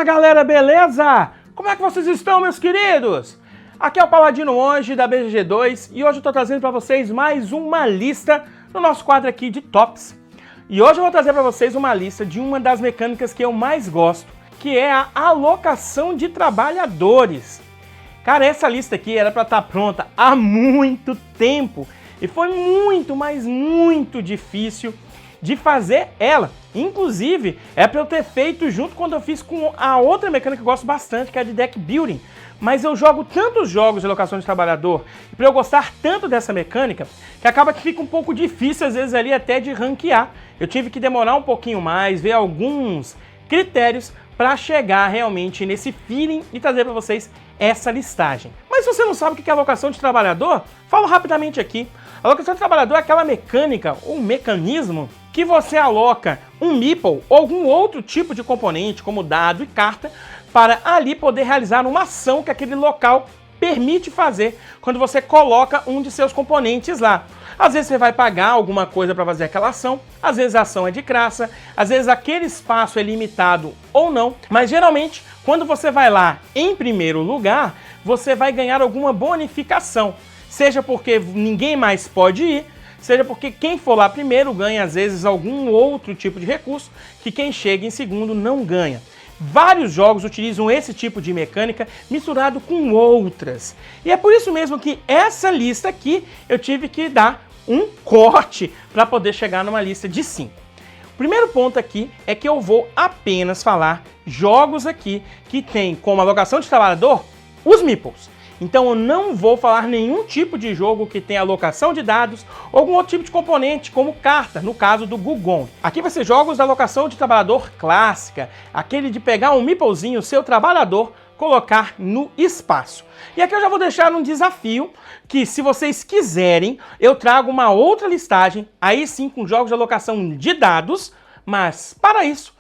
Fala galera, beleza? Como é que vocês estão, meus queridos? Aqui é o Paladino Monge da BGG2 e hoje eu tô trazendo para vocês mais uma lista no nosso quadro aqui de Tops. E hoje eu vou trazer para vocês uma lista de uma das mecânicas que eu mais gosto, que é a alocação de trabalhadores. Cara, essa lista aqui era para estar pronta há muito tempo e foi muito, mas muito difícil de fazer ela. Inclusive, é para eu ter feito junto quando eu fiz com a outra mecânica que eu gosto bastante, que é a de deck building. Mas eu jogo tantos jogos de alocação de trabalhador, e para eu gostar tanto dessa mecânica, que acaba que fica um pouco difícil às vezes ali até de ranquear. Eu tive que demorar um pouquinho mais, ver alguns critérios para chegar realmente nesse feeling e trazer para vocês essa listagem. Mas se você não sabe o que é alocação de trabalhador, falo rapidamente aqui. A alocação de trabalhador é aquela mecânica ou mecanismo que você aloca um meeple ou algum outro tipo de componente, como dado e carta, para ali poder realizar uma ação que aquele local permite fazer quando você coloca um de seus componentes lá. Às vezes você vai pagar alguma coisa para fazer aquela ação, às vezes a ação é de graça, às vezes aquele espaço é limitado ou não, mas geralmente quando você vai lá em primeiro lugar, você vai ganhar alguma bonificação, seja porque ninguém mais pode ir, seja porque quem for lá primeiro ganha às vezes algum outro tipo de recurso que quem chega em segundo não ganha. Vários jogos utilizam esse tipo de mecânica misturado com outras. E é por isso mesmo que essa lista aqui eu tive que dar um corte para poder chegar numa lista de 5. O primeiro ponto aqui é que eu vou apenas falar jogos aqui que tem como alocação de trabalhador os meeples. Então eu não vou falar nenhum tipo de jogo que tenha alocação de dados ou algum outro tipo de componente, como carta, no caso do Gugong. Aqui vai ser jogos da alocação de trabalhador clássica, aquele de pegar um meeplezinho, seu trabalhador, colocar no espaço. E aqui eu já vou deixar um desafio, que se vocês quiserem, eu trago uma outra listagem, aí sim com jogos de alocação de dados, mas para isso,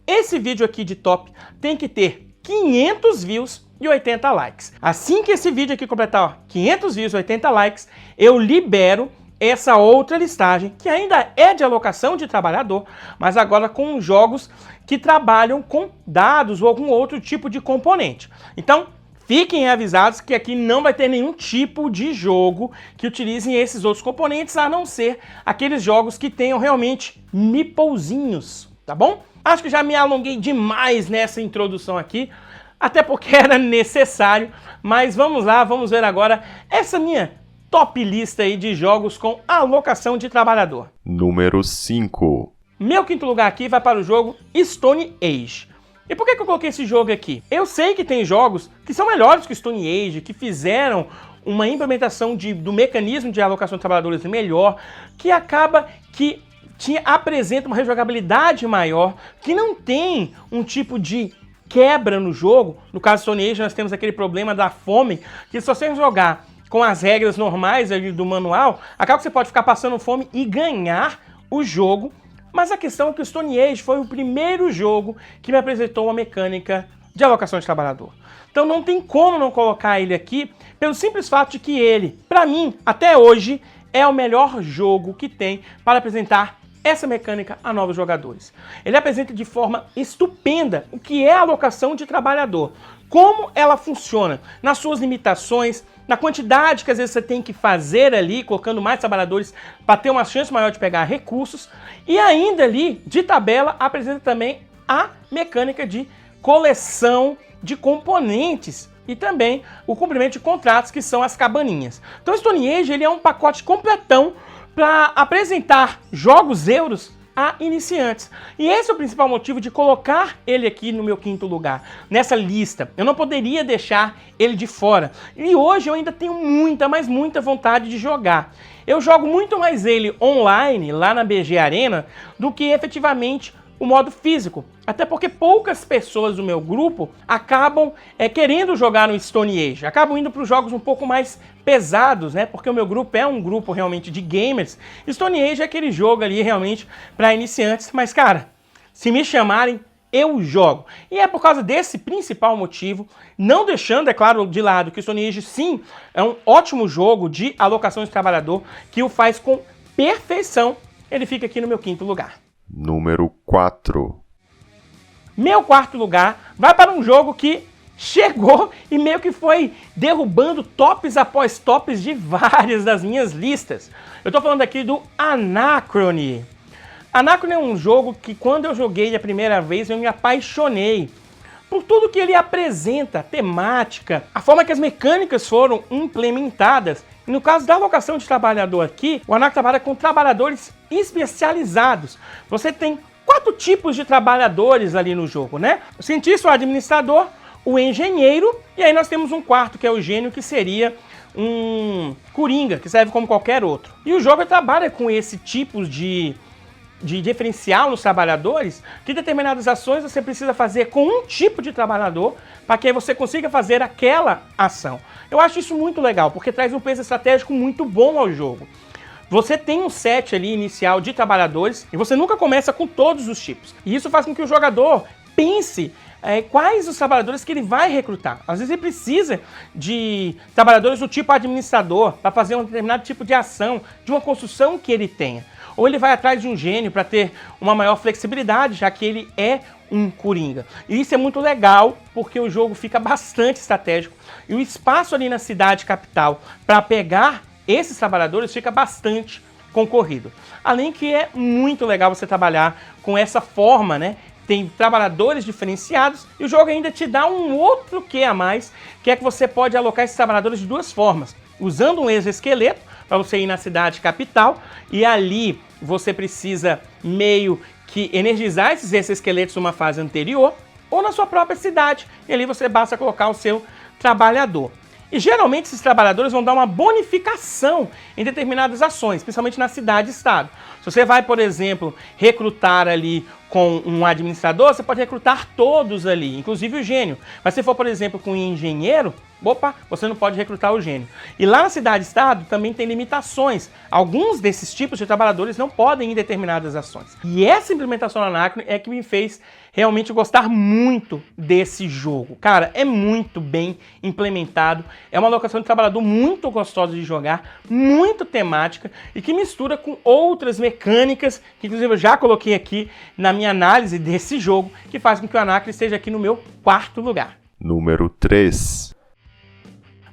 esse vídeo aqui de top tem que ter 500 views e 80 likes. Assim que esse vídeo aqui completar 500 views e 80 likes, eu libero essa outra listagem, que ainda é de alocação de trabalhador, mas agora com jogos que trabalham com dados ou algum outro tipo de componente. Então, fiquem avisados que aqui não vai ter nenhum tipo de jogo que utilizem esses outros componentes, a não ser aqueles jogos que tenham realmente meeplezinhos, tá bom? Acho que já me alonguei demais nessa introdução aqui, até porque era necessário, mas vamos lá, vamos ver agora essa minha top lista aí de jogos com alocação de trabalhador. Número 5. Meu quinto lugar aqui vai para o jogo Stone Age. E por que eu coloquei esse jogo aqui? Eu sei que tem jogos que são melhores que Stone Age, que fizeram uma implementação do mecanismo de alocação de trabalhadores melhor, que acaba que apresenta uma rejogabilidade maior, que não tem um tipo de quebra no jogo. No caso do Stone Age nós temos aquele problema da fome, que se você jogar com as regras normais ali do manual, acaba que você pode ficar passando fome e ganhar o jogo, mas a questão é que o Stone Age foi o primeiro jogo que me apresentou uma mecânica de alocação de trabalhador. Então não tem como não colocar ele aqui, pelo simples fato de que ele, para mim, até hoje, é o melhor jogo que tem para apresentar essa mecânica a novos jogadores. Ele apresenta de forma estupenda o que é a alocação de trabalhador, como ela funciona, nas suas limitações, na quantidade que às vezes você tem que fazer ali, colocando mais trabalhadores para ter uma chance maior de pegar recursos, e ainda ali, de tabela, apresenta também a mecânica de coleção de componentes e também o cumprimento de contratos, que são as cabaninhas. Então o Stone Age ele é um pacote completão para apresentar jogos euros a iniciantes. E esse é o principal motivo de colocar ele aqui no meu quinto lugar, nessa lista. Eu não poderia deixar ele de fora. E hoje eu ainda tenho muita, mas muita vontade de jogar. Eu jogo muito mais ele online, lá na BG Arena, do que efetivamente o modo físico. Até porque poucas pessoas do meu grupo acabam querendo jogar no Stone Age. Acabam indo para os jogos um pouco mais pesados, né? Porque o meu grupo é um grupo realmente de gamers. Stone Age é aquele jogo ali realmente para iniciantes. Mas, cara, se me chamarem, eu jogo. E é por causa desse principal motivo, não deixando, é claro, de lado que o Stone Age, sim, é um ótimo jogo de alocação de trabalhador, que o faz com perfeição. Ele fica aqui no meu quinto lugar. Número 4. Meu quarto lugar vai para um jogo que chegou e meio que foi derrubando tops após tops de várias das minhas listas. Eu tô falando aqui do Anachrony. Anachrony é um jogo que quando eu joguei a primeira vez eu me apaixonei por tudo que ele apresenta, a temática, a forma que as mecânicas foram implementadas. E no caso da alocação de trabalhador aqui, o Anachrony trabalha com trabalhadores especializados. Você tem 4 tipos de trabalhadores ali no jogo, né? O cientista, o administrador, o engenheiro, e aí nós temos um quarto, que é o gênio, que seria um coringa, que serve como qualquer outro. E o jogo trabalha com esse tipo de diferencial nos trabalhadores, que determinadas ações você precisa fazer com um tipo de trabalhador para que você consiga fazer aquela ação. Eu acho isso muito legal, porque traz um peso estratégico muito bom ao jogo. Você tem um set ali inicial de trabalhadores e você nunca começa com todos os tipos. E isso faz com que o jogador pense quais os trabalhadores que ele vai recrutar. Às vezes ele precisa de trabalhadores do tipo administrador para fazer um determinado tipo de ação, de uma construção que ele tenha. Ou ele vai atrás de um gênio para ter uma maior flexibilidade, já que ele é um coringa. E isso é muito legal, porque o jogo fica bastante estratégico e o espaço ali na cidade capital para pegar esses trabalhadores fica bastante concorrido. Além que é muito legal você trabalhar com essa forma, né? Tem trabalhadores diferenciados e o jogo ainda te dá um outro quê a mais, que é que você pode alocar esses trabalhadores de 2 formas. Usando um exoesqueleto, para você ir na cidade capital, e ali você precisa meio que energizar esses exoesqueletos numa fase anterior, ou na sua própria cidade, e ali você basta colocar o seu trabalhador. E geralmente esses trabalhadores vão dar uma bonificação em determinadas ações, principalmente na cidade-estado. Se você vai, por exemplo, recrutar ali com um administrador, você pode recrutar todos ali, inclusive o gênio. Mas se for, por exemplo, com um engenheiro, você não pode recrutar o gênio. E lá na cidade-estado também tem limitações. Alguns desses tipos de trabalhadores não podem ir em determinadas ações. E essa implementação do Anachrony é que me fez realmente gostar muito desse jogo. Cara, é muito bem implementado. É uma alocação de trabalhador muito gostosa de jogar, muito temática e que mistura com outras mecânicas, que inclusive eu já coloquei aqui na minha análise desse jogo, que faz com que o Anachrony esteja aqui no meu quarto lugar. Número 3.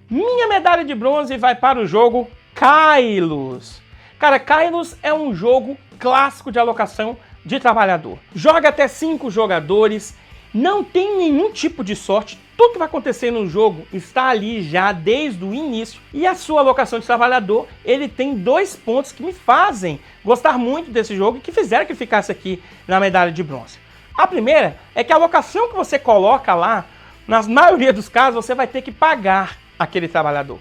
Minha medalha de bronze vai para o jogo Kylos. Cara, Kylos é um jogo clássico de alocação de trabalhador. Joga até 5 jogadores, não tem nenhum tipo de sorte, tudo que vai acontecer no jogo está ali já desde o início. E a sua alocação de trabalhador, ele tem 2 pontos que me fazem gostar muito desse jogo e que fizeram que ficasse aqui na medalha de bronze. A primeira é que a alocação que você coloca lá, na maioria dos casos, você vai ter que pagar aquele trabalhador.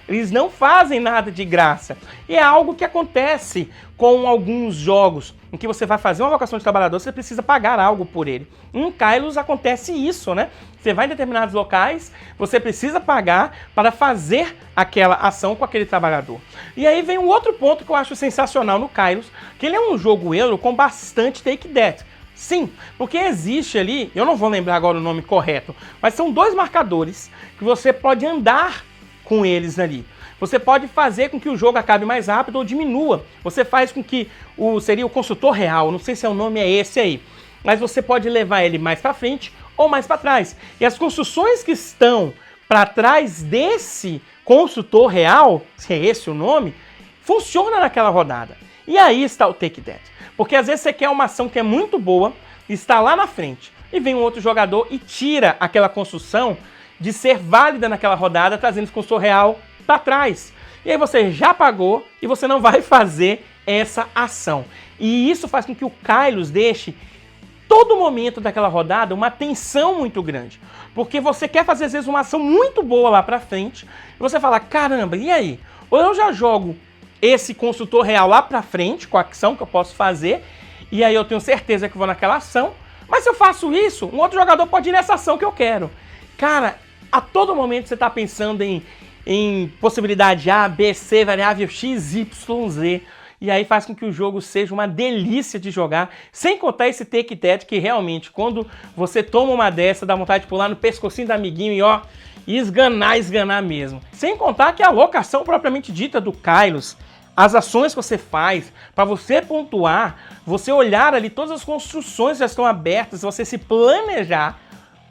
Eles não fazem nada de graça. E é algo que acontece com alguns jogos, em que você vai fazer uma alocação de trabalhador, você precisa pagar algo por ele. Em Kylos acontece isso, né? Você vai em determinados locais, você precisa pagar para fazer aquela ação com aquele trabalhador. E aí vem um outro ponto que eu acho sensacional no Kylos, que ele é um jogo euro com bastante take that. Sim, porque existe ali, eu não vou lembrar agora o nome correto, mas são 2 marcadores que você pode andar com eles ali. Você pode fazer com que o jogo acabe mais rápido ou diminua. Você faz com que seria o consultor real, não sei se o nome é esse aí, mas você pode levar ele mais para frente ou mais para trás. E as construções que estão para trás desse consultor real, se é esse o nome, funciona naquela rodada. E aí está o take that. Porque às vezes você quer uma ação que é muito boa, está lá na frente, e vem um outro jogador e tira aquela construção de ser válida naquela rodada, trazendo esse consultor real para trás. E aí você já pagou e você não vai fazer essa ação. E isso faz com que o Kylos deixe todo momento daquela rodada uma tensão muito grande. Porque você quer fazer às vezes uma ação muito boa lá para frente, e você fala, caramba, e aí? Ou eu já jogo esse consultor real lá para frente, com a ação que eu posso fazer, e aí eu tenho certeza que vou naquela ação, mas se eu faço isso, um outro jogador pode ir nessa ação que eu quero. Cara, a todo momento você está pensando em possibilidade A, B, C, variável X, Y, Z. E aí faz com que o jogo seja uma delícia de jogar, sem contar esse take that que realmente, quando você toma uma dessa, dá vontade de pular no pescocinho do amiguinho e ó, esganar mesmo. Sem contar que a alocação propriamente dita do Kylos, as ações que você faz, para você pontuar, você olhar ali todas as construções que já estão abertas, você se planejar,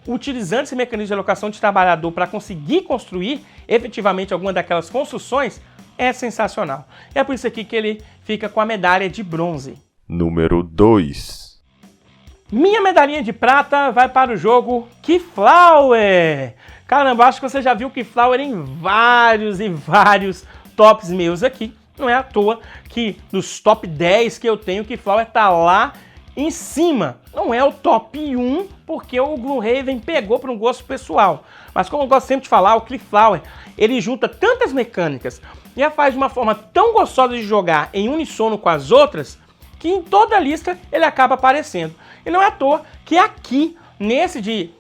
utilizando esse mecanismo de alocação de trabalhador para conseguir construir efetivamente alguma daquelas construções, é sensacional. É por isso aqui que ele fica com a medalha de bronze. Número 2. Minha medalhinha de prata vai para o jogo Keyflower. Caramba, acho que você já viu Keyflower em vários e vários tops meus aqui. Não é à toa que nos top 10 que eu tenho, Keyflower tá lá em cima. Não é o top 1, porque o Gloomhaven pegou para um gosto pessoal. Mas como eu gosto sempre de falar, o Keyflower, ele junta tantas mecânicas e a faz de uma forma tão gostosa de jogar em uníssono com as outras, que em toda a lista ele acaba aparecendo. E não é à toa que aqui, nesse de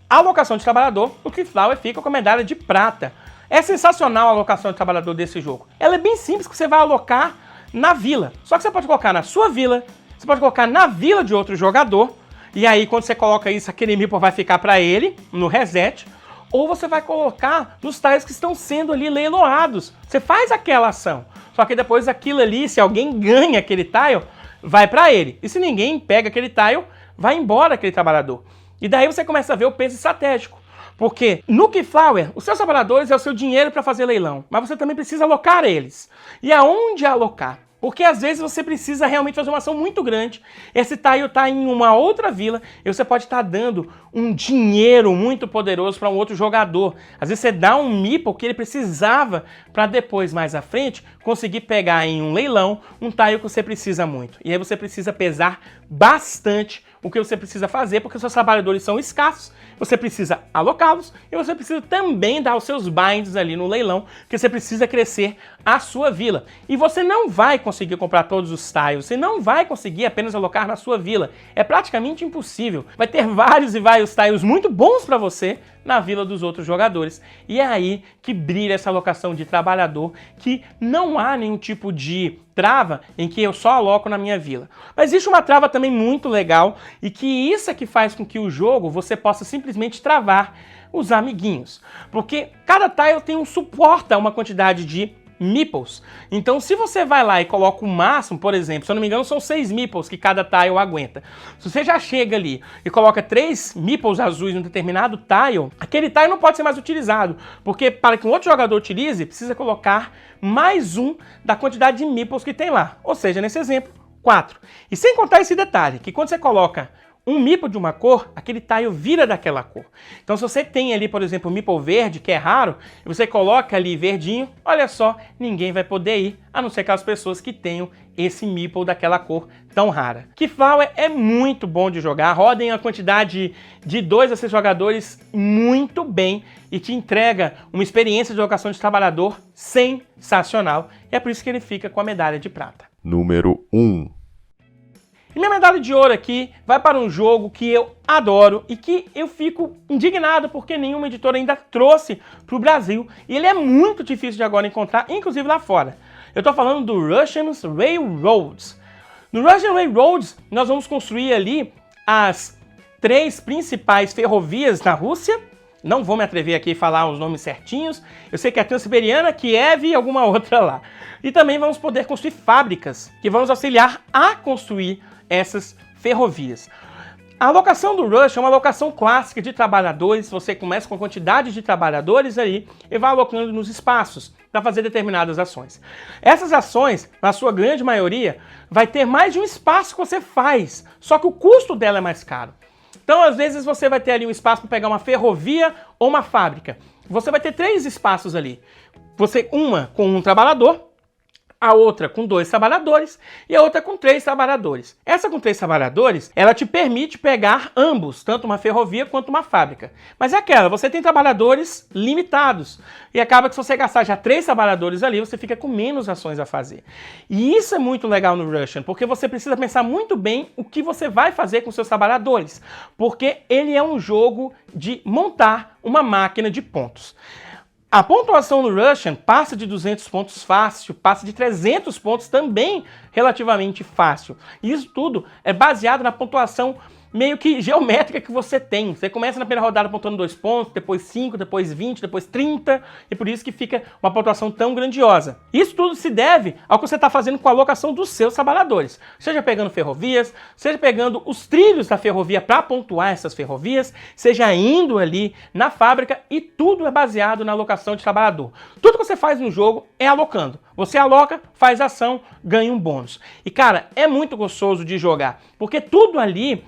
alocação de trabalhador, o Keyflower fica com a medalha de prata. É sensacional a alocação de trabalhador desse jogo. Ela é bem simples, que você vai alocar na vila. Só que você pode colocar na sua vila, você pode colocar na vila de outro jogador, e aí quando você coloca isso, aquele meeple vai ficar para ele, no reset, ou você vai colocar nos tiles que estão sendo ali leiloados. Você faz aquela ação, só que depois aquilo ali, se alguém ganha aquele tile, vai para ele. E se ninguém pega aquele tile, vai embora aquele trabalhador. E daí você começa a ver o peso estratégico. Porque no Keyflower, os seus trabalhadores é o seu dinheiro para fazer leilão, mas você também precisa alocar eles. E aonde alocar? Porque às vezes você precisa realmente fazer uma ação muito grande, esse tile está em uma outra vila, e você pode estar dando um dinheiro muito poderoso para um outro jogador. Às vezes você dá um meeple que ele precisava para depois, mais à frente, conseguir pegar em um leilão um tile que você precisa muito. E aí você precisa pesar bastante o que você precisa fazer, porque os seus trabalhadores são escassos, você precisa alocá-los e você precisa também dar os seus binds ali no leilão, porque você precisa crescer a sua vila. E você não vai conseguir comprar todos os tiles, você não vai conseguir apenas alocar na sua vila. É praticamente impossível. Vai ter vários e vários tiles muito bons para você na vila dos outros jogadores. E é aí que brilha essa alocação de trabalhador, que não há nenhum tipo de trava em que eu só aloco na minha vila. Mas existe uma trava também muito legal, e que isso é que faz com que o jogo você possa simplesmente travar os amiguinhos. Porque cada tile suporta uma quantidade de meeples. Então, se você vai lá e coloca o máximo, por exemplo, se eu não me engano, são 6 meeples que cada tile aguenta. Se você já chega ali e coloca 3 meeples azuis em um determinado tile, aquele tile não pode ser mais utilizado, porque para que um outro jogador utilize, precisa colocar mais um da quantidade de meeples que tem lá. Ou seja, nesse exemplo, 4. E sem contar esse detalhe, que quando você coloca um meeple de uma cor, aquele tile vira daquela cor. Então se você tem ali, por exemplo, um meeple verde, que é raro, e você coloca ali verdinho, olha só, ninguém vai poder ir, a não ser aquelas pessoas que tenham esse meeple daquela cor tão rara. Keyflower é muito bom de jogar, roda em uma quantidade de 2 a 6 jogadores muito bem e te entrega uma experiência de alocação de trabalhador sensacional. E é por isso que ele fica com a medalha de prata. Número 1. E minha medalha de ouro aqui vai para um jogo que eu adoro e que eu fico indignado porque nenhuma editora ainda trouxe para o Brasil. E ele é muito difícil de agora encontrar, inclusive lá fora. Eu estou falando do Russian Railroads. No Russian Railroads, nós vamos construir ali as 3 principais ferrovias na Rússia. Não vou me atrever aqui a falar os nomes certinhos. Eu sei que é a Transiberiana, Kiev e alguma outra lá. E também vamos poder construir fábricas que vão nos auxiliar a construir essas ferrovias. A alocação do Rush é uma alocação clássica de trabalhadores. Você começa com a quantidade de trabalhadores aí e vai alocando nos espaços para fazer determinadas ações. Essas ações, na sua grande maioria, vai ter mais de um espaço que você faz, só que o custo dela é mais caro. Então, às vezes, você vai ter ali um espaço para pegar uma ferrovia ou uma fábrica. Você vai ter 3 espaços ali. Uma com um trabalhador, a outra com 2 trabalhadores e a outra com 3 trabalhadores. Essa com 3 trabalhadores, ela te permite pegar ambos, tanto uma ferrovia quanto uma fábrica. Mas é aquela, você tem trabalhadores limitados e acaba que se você gastar já 3 trabalhadores ali, você fica com menos ações a fazer. E isso é muito legal no Russian, porque você precisa pensar muito bem o que você vai fazer com seus trabalhadores, porque ele é um jogo de montar uma máquina de pontos. A pontuação no Russian passa de 200 pontos fácil, passa de 300 pontos também relativamente fácil. E isso tudo é baseado na pontuação meio que geométrica que você tem. Você começa na primeira rodada pontuando 2 pontos, depois 5, depois 20, depois 30, e por isso que fica uma pontuação tão grandiosa. Isso tudo se deve ao que você está fazendo com a alocação dos seus trabalhadores. Seja pegando ferrovias, seja pegando os trilhos da ferrovia para pontuar essas ferrovias, seja indo ali na fábrica, e tudo é baseado na alocação de trabalhador. Tudo que você faz no jogo é alocando. Você aloca, faz ação, ganha um bônus. E cara, é muito gostoso de jogar, porque tudo ali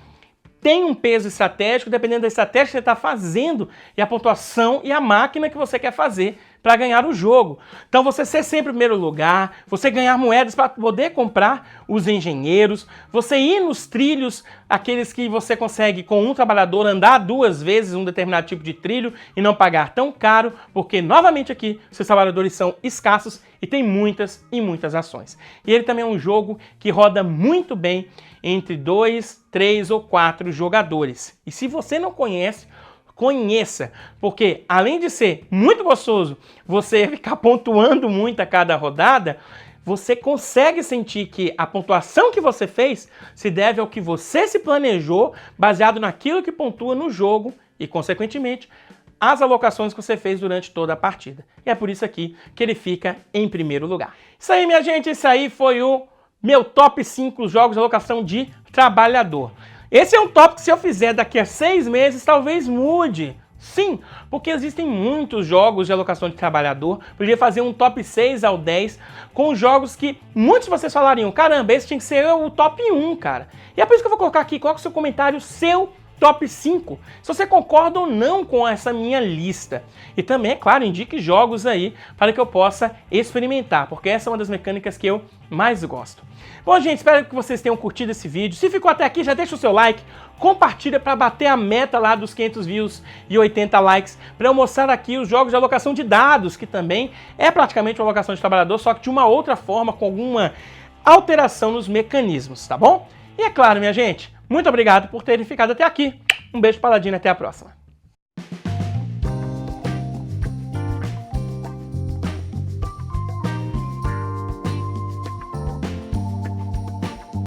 tem um peso estratégico, dependendo da estratégia que você está fazendo e a pontuação e a máquina que você quer fazer para ganhar o jogo. Então você ser sempre em primeiro lugar, você ganhar moedas para poder comprar os engenheiros, você ir nos trilhos, aqueles que você consegue com um trabalhador andar 2 vezes um determinado tipo de trilho e não pagar tão caro, porque novamente aqui seus trabalhadores são escassos e tem muitas e muitas ações. E ele também é um jogo que roda muito bem entre 2, 3 ou 4 jogadores. E se você não conhece, conheça, porque além de ser muito gostoso você ficar pontuando muito a cada rodada, você consegue sentir que a pontuação que você fez se deve ao que você se planejou, baseado naquilo que pontua no jogo e, consequentemente, as alocações que você fez durante toda a partida. E é por isso aqui que ele fica em primeiro lugar. Isso aí, minha gente, isso aí foi o meu top 5 jogos de alocação de trabalhador. Esse é um top que, se eu fizer daqui a 6 meses, talvez mude. Sim, porque existem muitos jogos de alocação de trabalhador. Podia fazer um top 6 ao 10 com jogos que muitos de vocês falariam, caramba, esse tinha que ser o top 1, cara. E é por isso que eu vou colocar aqui, coloca o seu comentário, seu top 5, se você concorda ou não com essa minha lista. E também, é claro, indique jogos aí para que eu possa experimentar, porque essa é uma das mecânicas que eu mais gosto. Bom, gente, espero que vocês tenham curtido esse vídeo. Se ficou até aqui, já deixa o seu like, compartilha para bater a meta lá dos 500 views e 80 likes, para eu mostrar aqui os jogos de alocação de dados, que também é praticamente uma alocação de trabalhador, só que de uma outra forma, com alguma alteração nos mecanismos, tá bom? E é claro, minha gente, muito obrigado por terem ficado até aqui. Um beijo, Paladino, até a próxima.